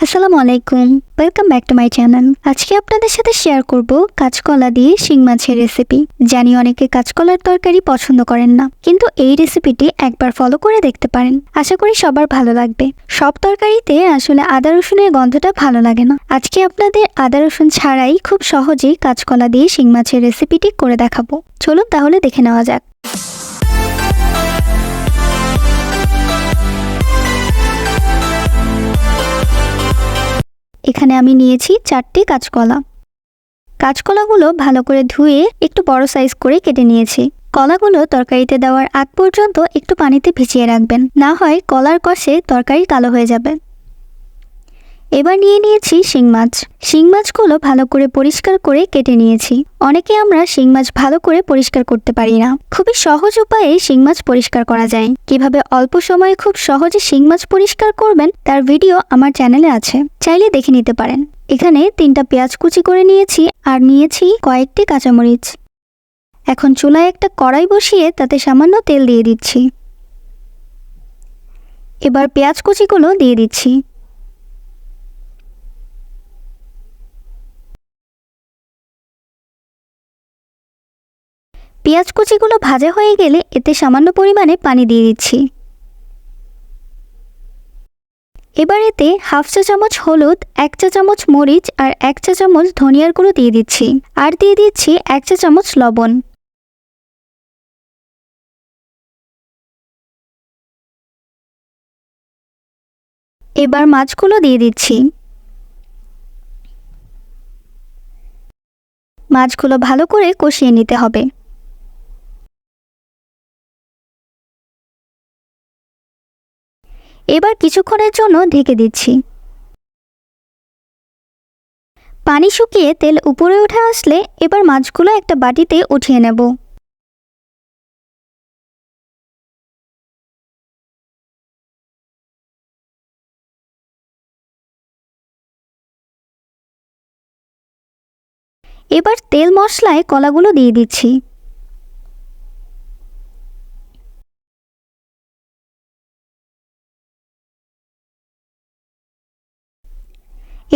আসসালামু আলাইকুম, welcome back to my channel. আজকে আপনাদের সাথে শেয়ার করব কাঁচকলা দিয়ে শিং মাছের রেসিপি। জানি অনেকে কাঁচকলার তরকারি পছন্দ করেন না, কিন্তু এই রেসিপিটি একবার ফলো করে দেখতে পারেন। আশা করি সবার ভালো লাগবে। সব তরকারিতে আসলে আদা রসুনের গন্ধটা ভালো লাগে না। আজকে আপনাদের আদা রসুন ছাড়াই খুব সহজেই কাঁচকলা দিয়ে শিং মাছের রেসিপিটি করে দেখাবো। চলুন তাহলে দেখে নেওয়া যাক। এখানে আমি নিয়েছি 4টি কাঁচকলা। কাঁচকলাগুলো ভালো করে ধুয়ে একটু বড় সাইজ করে কেটে নিয়েছি। কলাগুলো তরকারিতে দেওয়ার আগ পর্যন্ত একটু পানিতে ভিজিয়ে রাখবেন, না হয় কলার কষে তরকারি কালো হয়ে যাবে। এবার নিয়ে নিয়েছি শিং মাছ। শিং মাছগুলো ভালো করে পরিষ্কার করে কেটে নিয়েছি। অনেকে আমরা শিং মাছ ভালো করে পরিষ্কার করতে পারি না। খুবই সহজ উপায়ে শিং মাছ পরিষ্কার করা যায়। কিভাবে অল্প সময়ে খুব সহজে শিং মাছ পরিষ্কার করবেন তার ভিডিও আমার চ্যানেলে আছে, চাইলে দেখে নিতে পারেন। এখানে 3টা পেঁয়াজ কুচি করে নিয়েছি আর নিয়েছি কয়েকটি কাঁচামরিচ। এখন চুলায় একটা কড়াই বসিয়ে তাতে সামান্য তেল দিয়ে দিচ্ছি। এবার পেঁয়াজ কুচিগুলো দিয়ে দিচ্ছি। পেঁয়াজ কুচিগুলো ভাজা হয়ে গেলে এতে সামান্য পরিমাণে পানি দিয়ে দিচ্ছি। এবার এতে হাফ চা চামচ হলুদ, 1 চা চামচ মরিচ আর 1 চা চামচ ধনিয়ার গুঁড়ো দিয়ে দিচ্ছি। আর দিয়ে দিচ্ছি 1 চা চামচ লবণ। এবার মাছগুলো দিয়ে দিচ্ছি। মাছগুলো ভালো করে কষিয়ে নিতে হবে। এবার কিছুক্ষণের জন্য ঢেকে দিচ্ছি। পানি শুকিয়ে তেল উপরে উঠে আসলে এবার মাছগুলো একটা বাটিতে উঠিয়ে নেব। এবার তেল মশলায় কলাগুলো দিয়ে দিচ্ছি।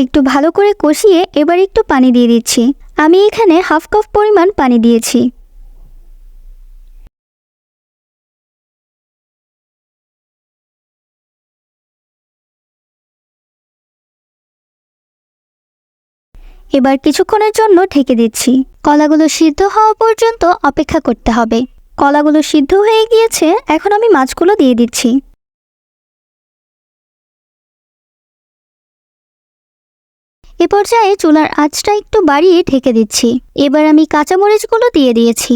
একটু ভালো করে কষিয়ে এবার একটু পানি দিয়ে দিচ্ছি। আমি এখানে হাফ কাপ পরিমাণ পানি দিয়েছি। এবার কিছুক্ষণের জন্য ঢেকে দিচ্ছি। কলাগুলো সিদ্ধ হওয়া পর্যন্ত অপেক্ষা করতে হবে। কলাগুলো সিদ্ধ হয়ে গিয়েছে, এখন আমি মাছগুলো দিয়ে দিচ্ছি। এ পর্যায়ে চুলার আঁচটা একটু বাড়িয়ে ঢেকে দিচ্ছি। এবার আমি কাঁচামরিচগুলো দিয়ে দিয়েছি।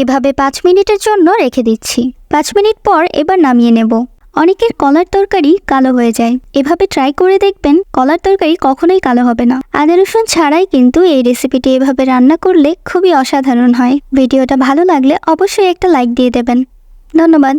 এভাবে 5 মিনিটের জন্য রেখে দিচ্ছি। 5 মিনিট পর এবার নামিয়ে নেব। অনেকের কলার তরকারি কালো হয়ে যায়, এভাবে ট্রাই করে দেখবেন, কলার তরকারি কখনোই কালো হবে না। আদা রসুন ছাড়াই কিন্তু এই রেসিপিটি এভাবে রান্না করলে খুবই অসাধারণ হয়। ভিডিওটা ভালো লাগলে অবশ্যই একটা লাইক দিয়ে দেবেন। ধন্যবাদ।